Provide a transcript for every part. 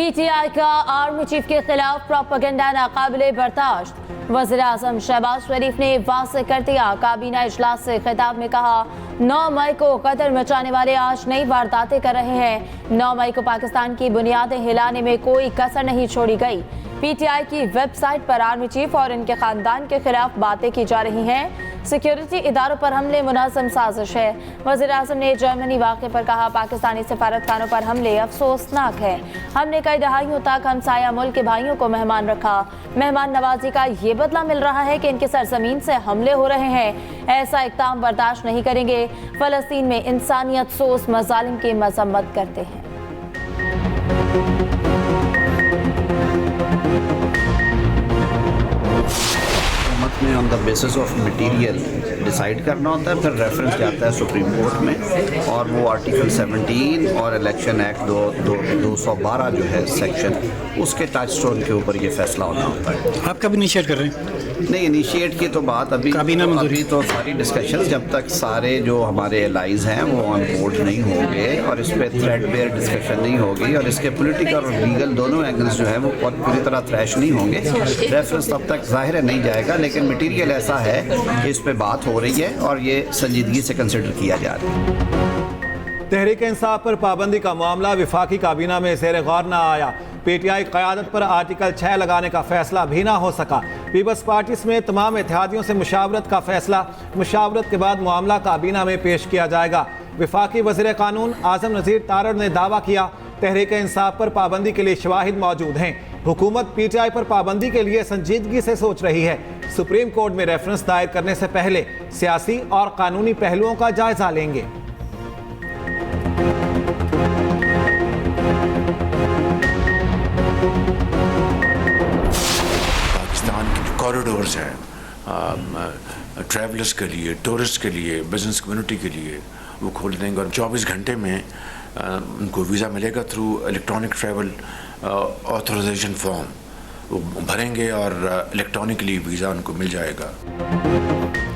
PTI का army chief के खिलाफ प्रोपेगेंडा नाकाबिले बर्दाश्त। वज़ीर-ए-आज़म शहबाज शरीफ ने वाज़ेह कर दिया। काबीना इजलास से खिताब में कहा, 9 मई को कत्ल मचाने वाले आज नई वारदातें कर रहे हैं। 9 मई को पाकिस्तान की बुनियादें हिलाने में कोई कसर नहीं छोड़ी गई। पीटीआई की वेबसाइट पर आर्मी चीफ और इनके खानदान के खिलाफ बातें की जा रही हैं। सिक्योरिटी इदारों पर हमले मुनज़्ज़म साजिश है। वज़ीर-ए-आज़म ने जर्मनी वाक़े पर कहा, पाकिस्तानी सफारतखानों पर हमले अफसोसनाक है। हमने कई दहाइयों तक हमसाया मुल्क के भाइयों को मेहमान रखा। मेहमान नवाजी का ये बदला मिल रहा है कि इनकी सरजमीन से हमले हो रहे हैं। ऐसा इक़दाम बर्दाश्त नहीं करेंगे। फ़लस्तीन में इंसानियत सोस मज़ालिम की मज़म्मत करते हैं। में on the basis of material decide करना होता है, फिर रेफरेंस जाता है सुप्रीम कोर्ट में और वो आर्टिकल 17 और इलेक्शन एक्ट 212 जो है सेक्शन, उसके टच स्टोन के ऊपर ये फैसला होना होता है। आप कब इनिशिएट कर रहे हैं? नहीं, इनिशिएट की तो बात अभी तो सारी डिस्कशन जब तक सारे जो हमारे एलाइज हैं वो ऑन बोर्ड नहीं होंगे और इस पर थ्रेड बेयर डिस्कशन नहीं होगी और इसके पॉलिटिकल और लीगल दोनों एंगल्स जो है वो पूरी तरह थ्रैश नहीं होंगे, रेफरेंस तब तक ज़ाहिर नहीं जाएगा। लेकिन मटीरियल ऐसा है कि इस पर बात हो रही है और ये संजीदगी से कंसिडर किया जा रहा है। तहरीक इंसाफ पर पाबंदी का मामला विफाकी काबीना में ज़ेर गौर न आया। पीटीआई क़यादत पर आर्टिकल 6 लगाने का फैसला भी ना हो सका। पीपल्स पार्टी समेत तमाम इत्तेहादियों से मुशावरत का फैसला, मुशावरत के बाद मामला काबीना में पेश किया जाएगा। विफाकी वज़ीर कानून आज़म नज़ीर तारड़ ने दावा किया, तहरीक इंसाफ पर पाबंदी के लिए शवाहिद मौजूद हैं। हुकूमत पीटीआई पर पाबंदी के लिए संजीदगी से सोच रही है। सुप्रीम कोर्ट में रेफरेंस दायर करने से पहले सियासी और कानूनी पहलुओं का जायजा लेंगे। पाकिस्तान के जो कॉरिडोर्स हैं ट्रैवलर्स के लिए, टूरिस्ट के लिए, बिजनेस कम्युनिटी के लिए, वो खोल देंगे और 24 घंटे में उनको वीज़ा मिलेगा through electronic travel authorisation form, वो भरेंगे और इलेक्ट्रॉनिकली वीज़ा उनको मिल जाएगा।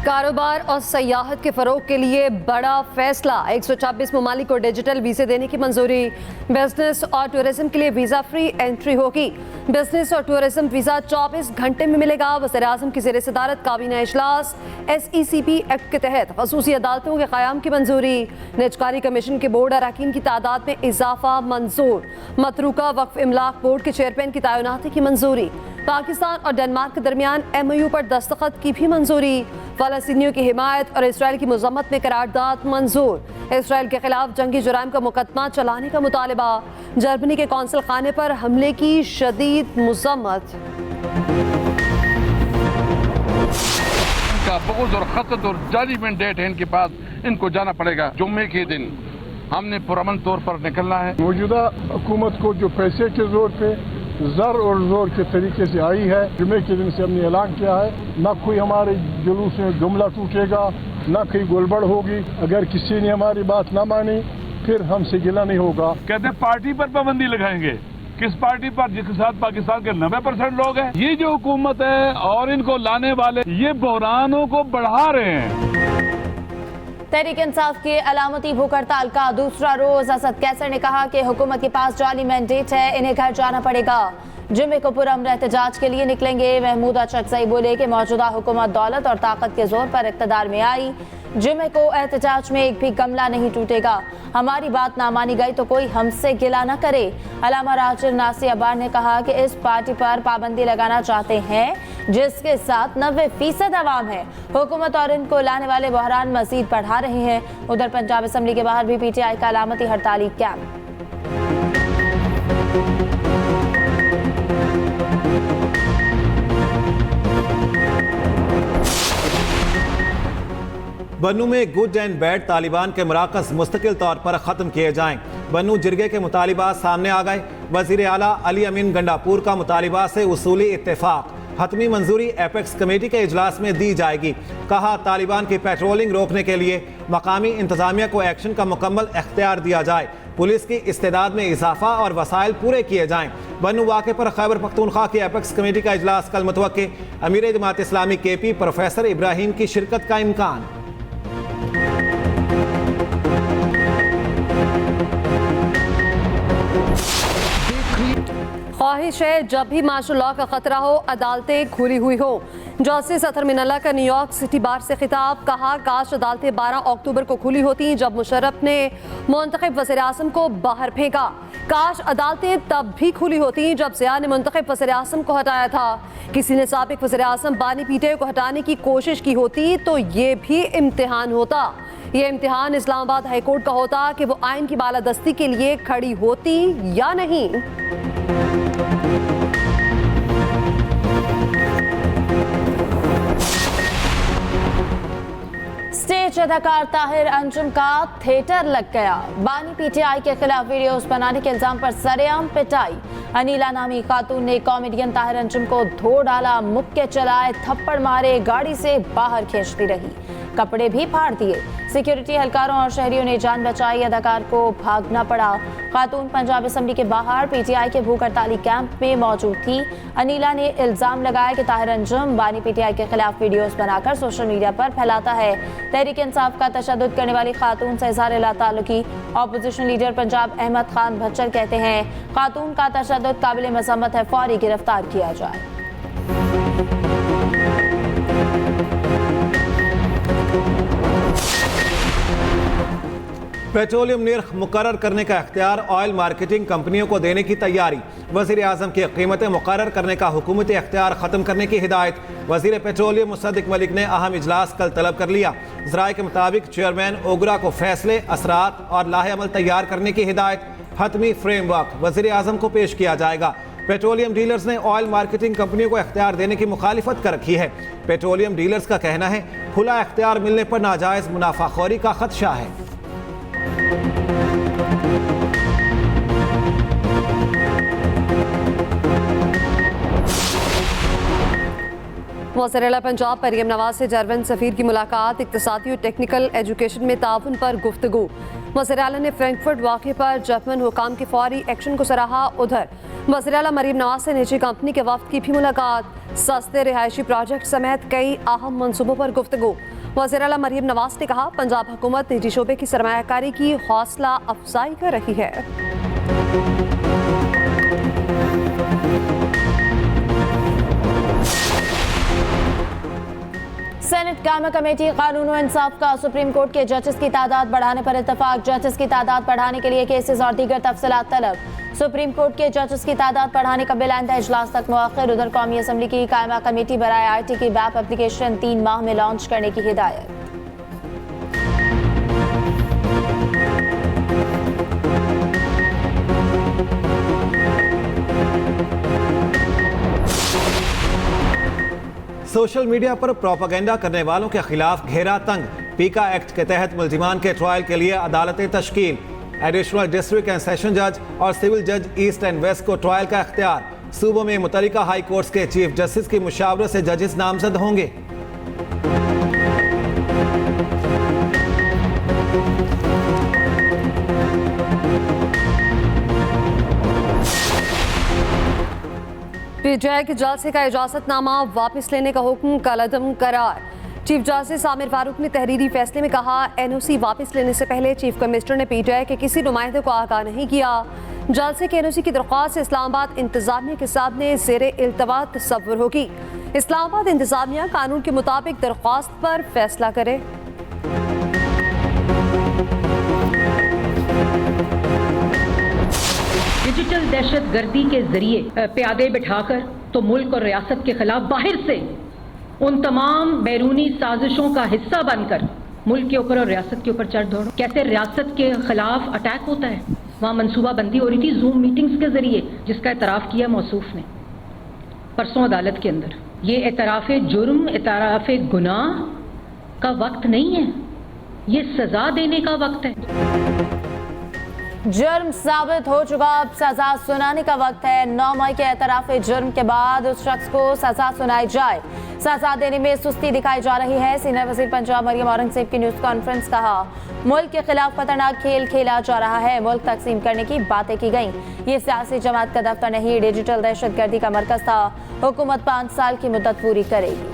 कारोबार और सयाहत के फ़रोग के लिए बड़ा फैसला, 126 ममालिक को डिजिटल वीज़े देने की मंजूरी। बिजनेस और टूरिज्म के लिए वीज़ा फ्री एंट्री होगी। बिजनेस और टूरिज्म वीज़ा 24 घंटे में मिलेगा। वज़ीर-ए-आज़म की ज़ेर सदारत काबीना इजलास। SECP एक्ट के तहत खसूसी अदालतों के क़याम की मंजूरी। निजकारी कमीशन के बोर्ड अरकान की तादाद में इजाफा मंजूर। मतरूका वक्फ इमलाक बोर्ड के चेयरमैन की तैनाती की मंजूरी। पाकिस्तान और डेनमार्क के दरमियान MOU पर दस्तखत की भी मंजूरी। फ़लस्तीनियों की हिमायत और इसराइल की मज़म्मत में करारदाद मंजूर। इसराइल के खिलाफ जंगी जुराइम का मुकदमा चलाने का मुतालबा। जर्मनी के कौंसल खाने पर हमले की शदीद मज़म्मत। इनका बुग़्ज़ और ख़तत और जाली मैंडेट है इनके पास, इनको जाना पड़ेगा। जुम्मे के दिन हमने पुरअमन तौर पर निकलना है। मौजूदा हुकूमत को जो पैसे के जोर पे ज़र और जोर के तरीके से आई है, जुमे के दिन से हमने ऐलान किया है, न कोई हमारे जुलूस में जुमला टूटेगा, न कोई गोलबड़ होगी। अगर किसी ने हमारी बात ना मानी फिर हमसे गिला नहीं होगा। कहते पार्टी पर पाबंदी लगाएंगे, किस पार्टी पर? जिसके साथ पाकिस्तान के 90% लोग हैं। ये जो हुकूमत है और इनको लाने वाले ये बहरानों को बढ़ा रहे हैं। तहरीक इंसाफ की अलामती भूख हड़ताल का दूसरा रोज। असद कैसर ने कहा कि हुकूमत के पास जाली मैंडेट है, इन्हें घर जाना पड़ेगा। जुम्मे को पुरअमन एहतजाज के लिए निकलेंगे। महमूद अचकज़ई बोले कि मौजूदा हुकूमत दौलत और ताकत के जोर पर इक़्तिदार में आई। जुम्मे को एहतजाज में एक भी गमला नहीं टूटेगा। हमारी बात ना मानी गई तो कोई हमसे गिला न करे। अलामा राजर नासिर अब्बार ने कहा कि इस पार्टी पर पाबंदी लगाना चाहते हैं जिसके साथ 90% अवाम है। हुकूमत और इनको लाने वाले बहरान मजीद बढ़ा रहे हैं। उधर पंजाब असम्बली के बाहर भी PTI का अलामती हड़ताली कैंप। बन्नू में गुड एंड बैड तालिबान के मराकज़ मुस्तकिल तौर पर ख़त्म किए जाएं। बन्नू जिरगे के मुतालिबात सामने आ गए। वज़ीर आला अली अमीन गंडापुर का मुतालिबा से उसूली इत्तेफाक, हतमी मंजूरी एपेक्स कमेटी के इजलास में दी जाएगी। कहा, तालिबान की पेट्रोलिंग रोकने के लिए मकामी इंतजामिया को एक्शन का मुकम्मल इख्तियार दिया जाए। पुलिस की इस्तेदाद में इजाफा और वसाइल पूरे किए जाएं। बन्नू वाक़े पर खैबर पख्तूनख्वा की एपेक्स कमेटी का इजलास कल मुतवक्के। अमीर जमात इस्लामी KP प्रोफेसर इब्राहिम की शिरकत का इम्कान। ख्वाहिश है जब भी मार्शल लॉ का खतरा हो अदालतें खुली हुई हो। जस्टिस अतर मिनल्ला का न्यूयॉर्क सिटी बार से खिताब, कहा काश अदालतें 12 अक्टूबर को खुली होती जब मुशर्रफ ने मुंतखब वज़ीर आज़म को बाहर फेंका। काश अदालतें तब भी खुली होती जब ज़िया ने मुंतखब वज़ीर आज़म को हटाया था। किसी ने साबिक वज़ीर आज़म बानी पीटे को हटाने की कोशिश की होती तो ये भी इम्तिहान होता। ये इम्तिहान इस्लामाबाद हाईकोर्ट का होता कि वो आइन की बालादस्ती के लिए खड़ी होती या नहीं। स्टेज अदाकार ताहिर अंजुम का थिएटर लग गया। बानी पीटीआई के खिलाफ वीडियोस बनाने के इल्जाम पर सरेआम पिटाई। अनीला नामी खातून ने कॉमेडियन ताहिर अंजुम को धो डाला, मुक्के चलाए, थप्पड़ मारे, गाड़ी से बाहर खींचती रही, कपड़े भी फाड़ दिए। सिक्योरिटी एहलकारों और शहरियों ने जान बचाई, अदाकार को भागना पड़ा। खातून पंजाब असेंबली के बाहर पीटीआई के भूख हड़ताली कैंप में मौजूद थी। अनीला ने इल्जाम लगाया कि ताहिर अंजुम बानी पीटीआई के खिलाफ वीडियोस बनाकर सोशल मीडिया पर फैलाता है। तहरीक इंसाफ का तशद्दुद करने वाली खातून से इज़हार लाताल्लुकी। ऑपोजिशन लीडर पंजाब अहमद खान भच्चर कहते हैं खातून का तशद्दुद काबिल मज़म्मत है, फौरी गिरफ्तार किया जाए। पेट्रोलियम निर्ख मुकर्रर करने का इख्तियार ऑयल मार्केटिंग कंपनियों को देने की तैयारी। वज़ीर आज़म की कीमतें मुकर्रर करने का हुकूमती इख्तियार ख़त्म करने की हिदायत। वज़ीर पेट्रोलियम मुसद्दिक मलिक ने अहम इजलास कल तलब कर लिया। ज़राए के मुताबिक चेयरमैन ओगरा को फैसले, असरात और लाहे अमल तैयार करने की हिदायत। हतमी फ्रेमवर्क वज़ीर आज़म को पेश किया जाएगा। पेट्रोलियम डीलर्स ने ऑयल मार्केटिंग कंपनियों को इख्तियार देने की मुखालिफत कर रखी है। पेट्रोलियम डीलर्स का कहना है खुला इख्तियार मिलने पर नाजायज़ मुनाफाखोरी का खदशा है। वज़ीर-ए-आला पंजाब मरियम नवाज से जरवन सफ़ीर की मुलाकात, इक़्तिसादी और टेक्निकल एजुकेशन में ताउन पर गुफ्तगू। वज़ीर-ए-आला ने फ्रैंकफर्ट वाक़े पर जर्मन हुकाम के फौरी एक्शन को सराहा। उधर वज़ीर-ए-आला मरियम नवाज से निजी कंपनी के वफ़द की भी मुलाकात, सस्ते रिहायशी प्रोजेक्ट समेत कई अहम मनसूबों पर गुफ्तगू। वज़ीर-ए-आला मरियम नवाज ने कहा पंजाब हुकूमत निजी शोबे की सरमायाकारी की हौसला अफजाई कर रही है। सेनेट कायमा कमेटी कानून और इंसाफ का सुप्रीम कोर्ट के जजेस की तादाद बढ़ाने पर इत्तफाक। जजेस की तादाद बढ़ाने के लिए केसेस और दीगर तफसीलात तलब। सुप्रीम कोर्ट के जजेस की तादाद बढ़ाने का बिल आइंदा इजलास तक मुअख्खर। उधर कौमी असम्बली की कायमा कमेटी बराए IT की बैप एप्लीकेशन 3 माह में लॉन्च करने की हिदायत। सोशल मीडिया पर प्रोपेगेंडा करने वालों के खिलाफ घेरा तंग। पीका एक्ट के तहत मुल्जिमान के ट्रायल के लिए अदालतें तश्कील। एडिशनल डिस्ट्रिक्ट एंड सेशन जज और सिविल जज ईस्ट एंड वेस्ट को ट्रायल का इख्तियार। सूबों में मुतल्लिका हाई कोर्ट्स के चीफ जस्टिस की मुशावरत से जजेस नामजद होंगे। पीटीआई के जलसे का इजाजतनामा वापस लेने का हुक्म कलअदम करार। चीफ जस्टिस आमिर फारूक ने तहरीरी फैसले में कहा NOC वापस लेने से पहले चीफ कमिश्नर ने पीटीआई के किसी नुमाइंदे को आगाह नहीं किया। जलसे के NOC की दरख्वास्त इस्लामाबाद इंतजामिया के सामने ज़ेरे इल्तवा तस्वुर होगी। इस्लामाबाद इंतजामिया कानून के मुताबिक दरख्वास्त पर फैसला करे। डिजिटल दहशत गर्दी के जरिए प्यादे बिठाकर तो मुल्क और रियासत के खिलाफ बाहर से उन तमाम बैरूनी साजिशों का हिस्सा बनकर मुल्क के ऊपर और रियासत के ऊपर चढ़ दौड़, कैसे रियासत के खिलाफ अटैक होता है। वहाँ मनसूबाबंदी हो रही थी जूम मीटिंग्स के जरिए, जिसका एतराफ़ किया मौसूफ ने परसों अदालत के अंदर। ये एतराफ़ जुर्म, एतराफ़ गुनाह का वक्त नहीं है, ये सजा देने का वक्त है। जुर्म साबित हो चुका, अब सजा सुनाने का वक्त है। 9 मई के एतराफ़ जुर्म के बाद उस शख्स को सजा सुनाई जाए। सजा देने में सुस्ती दिखाई जा रही है। सीनियर वज़ीर पंजाब मरियम औरंगज़ेब की न्यूज़ कॉन्फ्रेंस, कहा मुल्क के खिलाफ खतरनाक खेल खेला जा रहा है, मुल्क तकसीम करने की बातें की गई। ये सियासी जमात का दफ्तर नहीं, डिजिटल दहशत गर्दी का मरकज था। हुकूमत 5 साल की मुद्दत पूरी करेगी।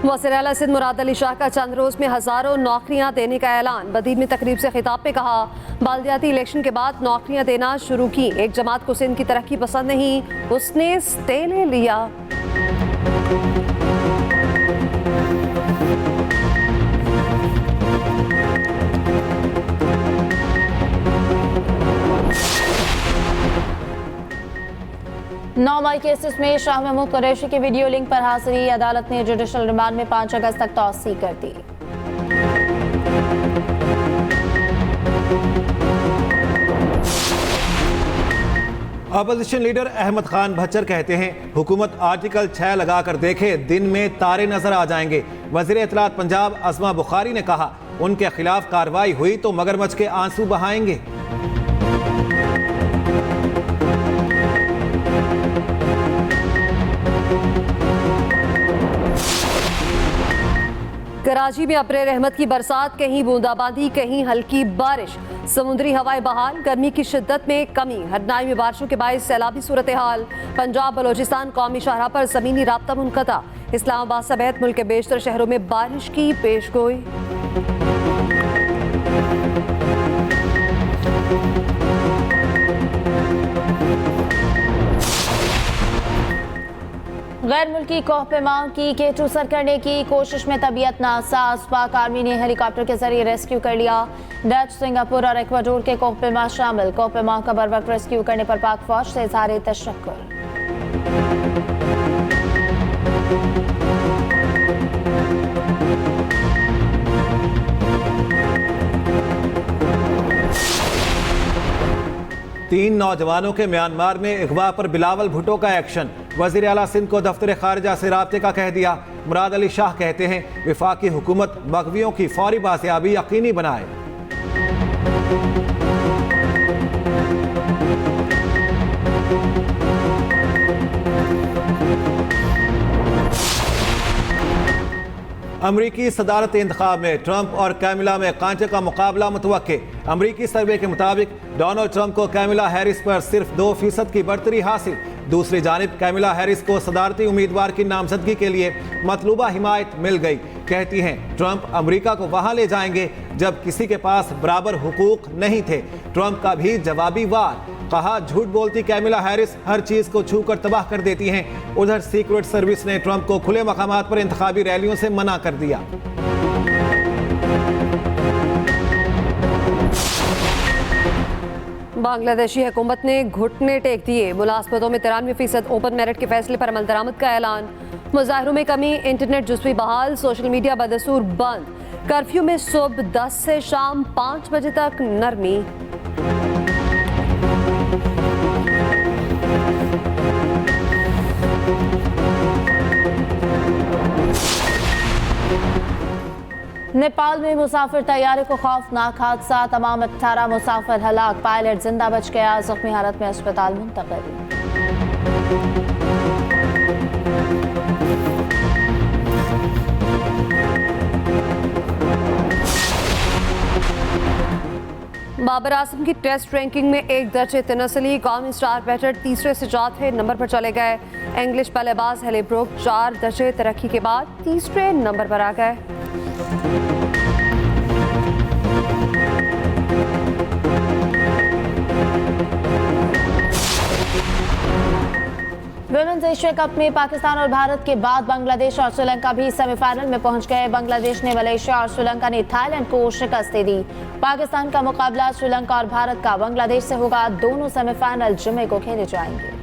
वज़ीर आला सिंध मुराद अली शाह का चंद रोज में हजारों नौकरियां देने का ऐलान। बदीर में तकरीब से खिताब में कहा, बालदियाती इलेक्शन के बाद नौकरियां देना शुरू की। एक जमात को सिंध की तरक्की पसंद नहीं, उसने स्टे ले लिया। नौ मई केसेस में शाह महमूद कुरैशी की वीडियो लिंक पर हाजिरी। अदालत ने जुडिशल रिमांड में 5 अगस्त तक तौसी कर दी। अपोजिशन लीडर अहमद खान भच्चर कहते हैं, हुकूमत आर्टिकल 6 लगा कर देखे, दिन में तारे नजर आ जाएंगे। वजीर इत्तलात पंजाब अज़मा बुखारी ने कहा, उनके खिलाफ कार्रवाई हुई तो मगरमच्छ के आंसू बहाएंगे। कराची में अब्रे रहमत की बरसात, कहीं बूंदाबांदी कहीं हल्की बारिश। समुद्री हवाएं बहाल, गर्मी की शिद्दत में कमी। हरनाई में बारिशों के बायस सैलाबी सूरत हाल। पंजाब बलोचिस्तान कौमी शाहराह पर ज़मीनी राब्ता मुनक़ता। इस्लामाबाद समेत मुल्क के बेशतर शहरों में बारिश की पेशगोई। गैर मुल्की कोहपेमाओं की केटू सर करने की कोशिश में तबीयत नासाज। पाक आर्मी ने हेलीकॉप्टर के जरिए रेस्क्यू कर लिया। डच, सिंगापुर और इक्वाडोर के कोहपेमा शामिल। कोहपेमाओं का बर वक्त रेस्क्यू करने पर पाक फौज से इज़हार तशक्कुर। तीन नौजवानों के म्यांमार में अगवा पर बिलावल भुट्टो का एक्शन। वज़ीर आला सिंध को दफ्तर खारिजा से राब्ते का कह दिया। मुराद अली शाह कहते हैं, विफाकी हुकूमत मग़वियों की फौरी बासियाबी यकीनी बनाए। अमरीकी सदारत इंतखाब में ट्रंप और कैमिला में कांटे का मुकाबला मुतवक्के। अमरीकी सर्वे के मुताबिक डोनाल्ड ट्रंप को कैमिला हैरिस पर सिर्फ 2% की बढ़तरी हासिल। दूसरी जानिब कैमिला हैरिस को सदारती उम्मीदवार की नामजदगी के लिए मतलूबा हिमायत मिल गई। कहती हैं, ट्रंप अमरीका को वहां ले जाएंगे जब किसी के पास बराबर हुकूक नहीं थे। ट्रंप का भी जवाबी वार। कहा, झूठ बोलती कैमिला हैरिस हर चीज को छूकर तबाह कर देती हैं। उधर सीक्रेट सर्विस ने ट्रंप को खुले मकामात पर इंतखाबी रैलियों से मना कर दिया। बांग्लादेशी हुकूमत ने घुटने टेक दिए। मुलाजमतों में 93% ओपन मेरिट के फैसले पर अमल दरामद का ऐलान। मुजाहिरों में कमी, इंटरनेट जुज़वी बहाल, सोशल मीडिया बदसूर बंद। कर्फ्यू में सुबह 10 से शाम 5 बजे तक नरमी। नेपाल में मुसाफिर तैयारे को खौफनाक हादसा। तमाम 18 मुसाफिर हलाक। पायलट जिंदा बच गया, जख्मी हालत में अस्पताल मुंतकिल। बाबर आजम की टेस्ट रैंकिंग में 1 दर्जे तनसली। कौमी स्टार बैटर तीसरे से चौथे नंबर पर चले गए। इंग्लिश बल्लेबाज हेलीब्रुक 4 दर्जे तरक्की के बाद तीसरे नंबर पर आ गए। विमेंस एशिया कप में पाकिस्तान और भारत के बाद बांग्लादेश और श्रीलंका भी सेमीफाइनल में पहुंच गए। बांग्लादेश ने मलेशिया और श्रीलंका ने थाईलैंड को शिकस्त दे दी। पाकिस्तान का मुकाबला श्रीलंका और भारत का बांग्लादेश से होगा। दोनों सेमीफाइनल जुमे को खेले जाएंगे।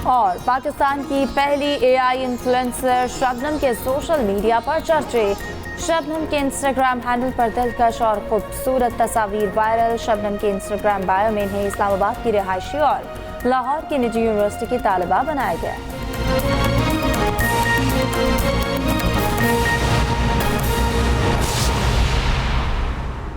और पाकिस्तान की पहली एआई इन्फ्लुएंसर शबनम के सोशल मीडिया पर चर्चे। शबनम के इंस्टाग्राम हैंडल पर दिलकश और खूबसूरत तस्वीर वायरल। शबनम के इंस्टाग्राम बायो में इन्हें इस्लामाबाद की रिहायशी और लाहौर की निजी यूनिवर्सिटी की तालिबा बनाया गया।